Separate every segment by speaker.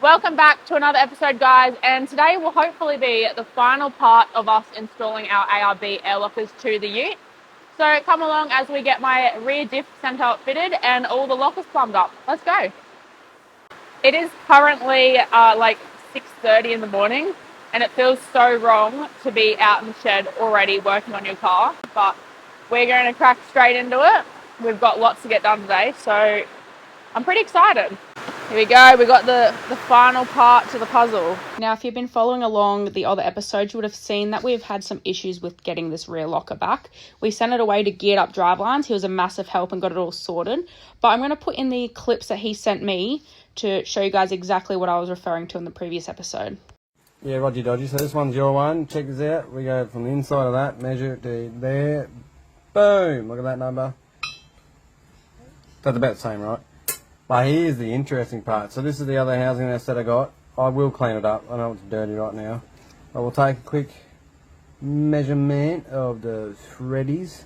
Speaker 1: Welcome back to another episode, guys, and today will hopefully be the final part of us installing our ARB air lockers to the ute. So come along as we get my rear diff centre fitted and all the lockers plumbed up. Let's go. It is currently like 6:30 in the morning, and it feels so wrong to be out in the shed already working on your car, but we're going to crack straight into it. We've got lots to get done today, so I'm pretty excited. Here we go, we got the final part to the puzzle. Now, if you've been following along the other episodes, you would have seen that we've had some issues with getting this rear locker back. We sent it away to Geared Up Drivelines. He was a massive help and got it all sorted. But I'm going to put in the clips that he sent me to show you guys exactly what I was referring to in the previous episode.
Speaker 2: Yeah, Roger Dodgy. So this one's your one. Check this out. We go from the inside of that, measure it to there. Boom! Look at that number. That's about the same, right? But here's the interesting part. So this is the other housing nest that I got. I will clean it up. I know it's dirty right now. I will take a quick measurement of the threadies.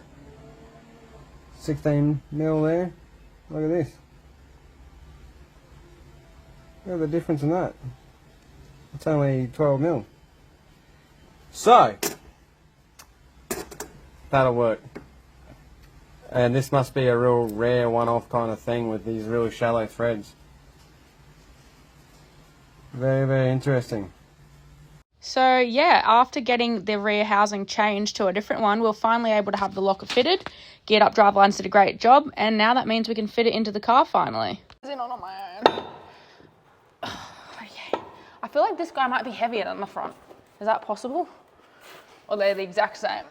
Speaker 2: 16 mil there. Look at this. Look at the difference in that. It's only 12 mil. So, that'll work. And this must be a real rare one-off kind of thing with these really shallow threads. Very, very interesting.
Speaker 1: So yeah, after getting the rear housing changed to a different one, we're finally able to have the locker fitted. Geared Up Drivelines did a great job, and now that means we can fit it into the car finally. In on my own. Okay. I feel like this guy might be heavier than the front. Is that possible? Or they're the exact same?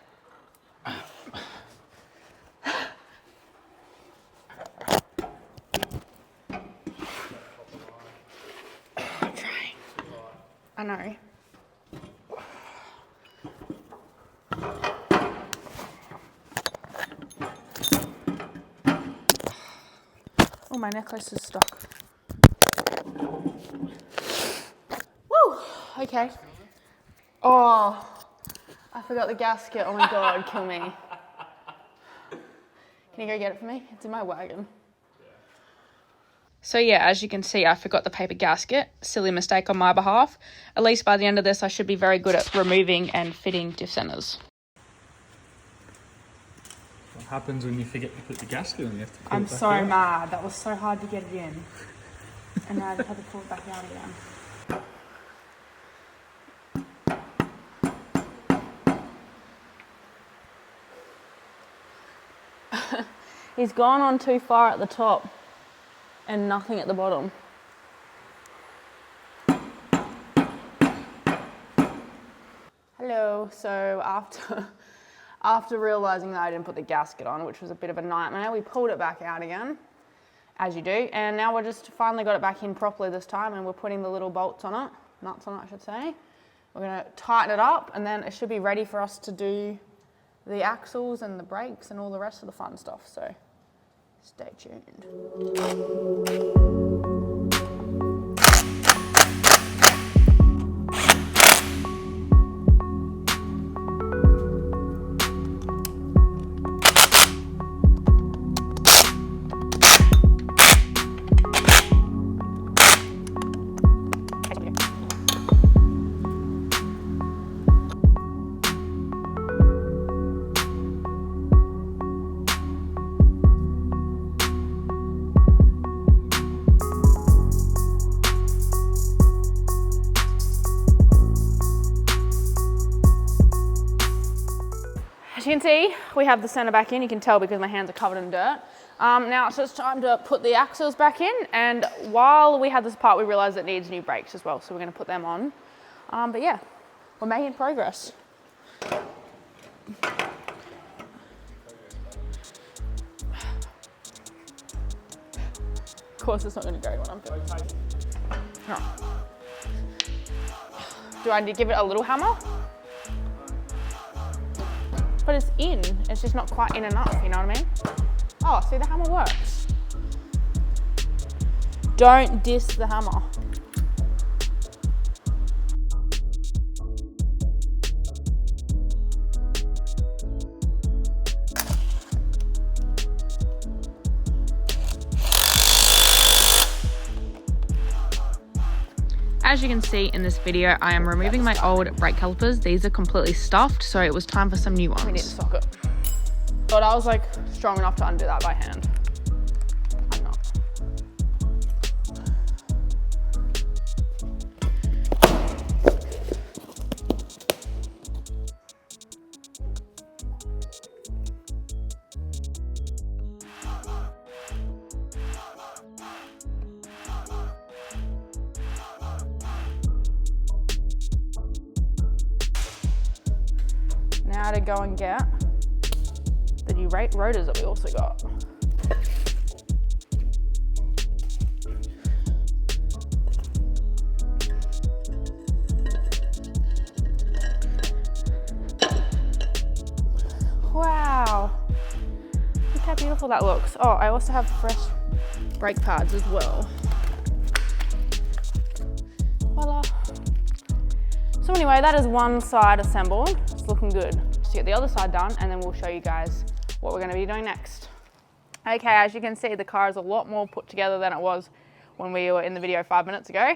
Speaker 1: I'm trying. I know. Oh, my necklace is stuck. Woo! Okay. Oh, I forgot the gasket. Oh my God, kill me. Can you go get it for me? It's in my wagon. So yeah, as you can see, I forgot the paper gasket. Silly mistake on my behalf. At least by the end of this, I should be very good at removing and fitting diff centers.
Speaker 3: What happens when you forget to put the gasket on? You have to pull
Speaker 1: I'm
Speaker 3: it back
Speaker 1: so
Speaker 3: out.
Speaker 1: mad. That was so hard to get it in. And now I just have to pull it back out again. He's gone on too far at the top and nothing at the bottom. Hello. So after realising that I didn't put the gasket on, which was a bit of a nightmare, we pulled it back out again, as you do, and now we're just finally got it back in properly this time, and we're putting the little bolts on it, nuts on it I should say. We're going to tighten it up, and then it should be ready for us to do the axles and the brakes and all the rest of the fun stuff, so stay tuned. As you can see, we have the centre back in. You can tell because my hands are covered in dirt. Now it's just time to put the axles back in, and while we had this part, we realised it needs new brakes as well, so we're going to put them on. But yeah, we're making progress. Of course it's not going to go when I'm doing it. No. Do I need to give it a little hammer? But it's in, it's just not quite in enough, you know what I mean? Oh, see, the hammer works. Don't diss the hammer. As you can see in this video, I am removing my old brake calipers. These are completely stuffed, so it was time for some new ones. We need a socket. But I was like strong enough to undo that by hand. I'm not. Now to go and get the new rotors that we also got. Wow, look how beautiful that looks. Oh, I also have fresh brake pads as well. Voila. So anyway, that is one side assembled. It's looking good. Just to get the other side done, and then we'll show you guys what we're going to be doing next. Okay, as you can see, the car is a lot more put together than it was when we were in the video 5 minutes ago.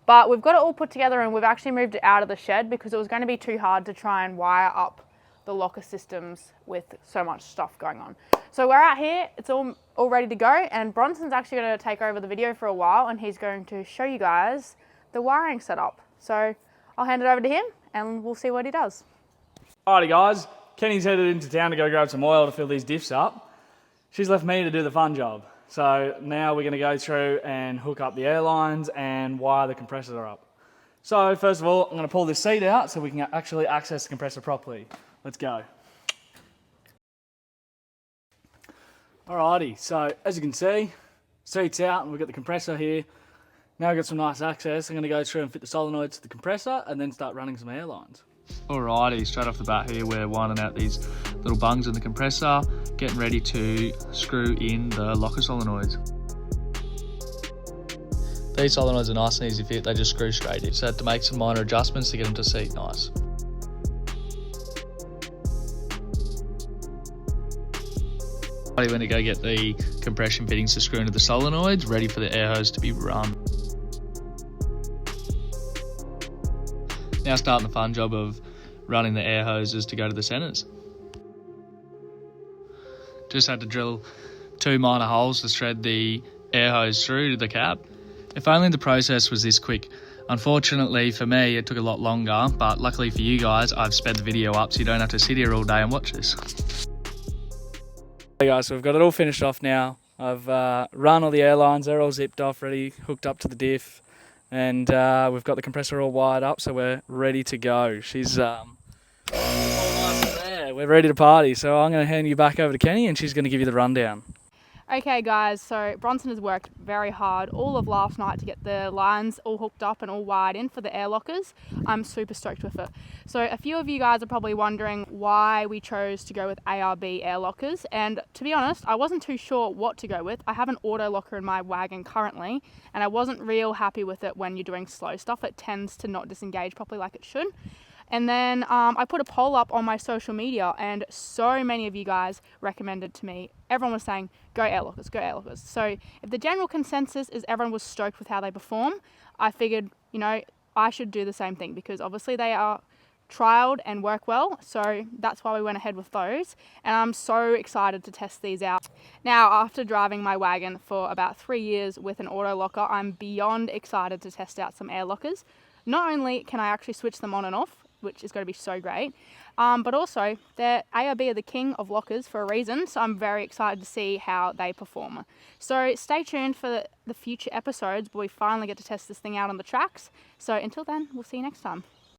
Speaker 1: But we've got it all put together, and we've actually moved it out of the shed because it was going to be too hard to try and wire up the locker systems with so much stuff going on. So we're out here, it's all ready to go, and Bronson's actually going to take over the video for a while, and he's going to show you guys the wiring setup. So I'll hand it over to him and we'll see what he does.
Speaker 3: Alrighty guys, Kenny's headed into town to go grab some oil to fill these diffs up. She's left me to do the fun job. So now we're going to go through and hook up the air lines and wire the compressor up. So first of all, I'm going to pull this seat out so we can actually access the compressor properly. Let's go. Alrighty, so as you can see, seat's out and we've got the compressor here. Now we've got some nice access. I'm going to go through and fit the solenoids to the compressor and then start running some air lines.
Speaker 4: Alrighty, straight off the bat here we're winding out these little bungs in the compressor, getting ready to screw in the locker solenoids. These solenoids are nice and easy to fit, they just screw straight in, so I had to make some minor adjustments to get them to seat nice. I went to go get the compression fittings to screw into the solenoids, ready for the air hose to be run. Now starting the fun job of running the air hoses to go to the centres. Just had to drill 2 minor holes to thread the air hose through to the cap. If only the process was this quick. Unfortunately for me it took a lot longer, but luckily for you guys I've sped the video up so you don't have to sit here all day and watch this.
Speaker 3: Hey guys, so we've got it all finished off now. I've run all the air lines, they're all zipped off, ready, hooked up to the diff. And we've got the compressor all wired up, so we're ready to go. She's all nice and there. We're ready to party. So I'm going to hand you back over to Kenny, and she's going to give you the rundown.
Speaker 1: Okay guys, so Bronson has worked very hard all of last night to get the lines all hooked up and all wired in for the air lockers. I'm super stoked with it. So a few of you guys are probably wondering why we chose to go with ARB air lockers, and to be honest, I wasn't too sure what to go with. I have an auto locker in my wagon currently, and I wasn't real happy with it when you're doing slow stuff. It tends to not disengage properly like it should. And then I put a poll up on my social media, and so many of you guys recommended to me. Everyone was saying, go air lockers, go air lockers. So if the general consensus is everyone was stoked with how they perform, I figured, you know, I should do the same thing because obviously they are trialed and work well. So that's why we went ahead with those. And I'm so excited to test these out. Now, after driving my wagon for about 3 years with an auto locker, I'm beyond excited to test out some air lockers. Not only can I actually switch them on and off, which is going to be so great, but also the ARB are the king of lockers for a reason, so I'm very excited to see how they perform. So stay tuned for the future episodes where we finally get to test this thing out on the tracks. So until then, we'll see you next time.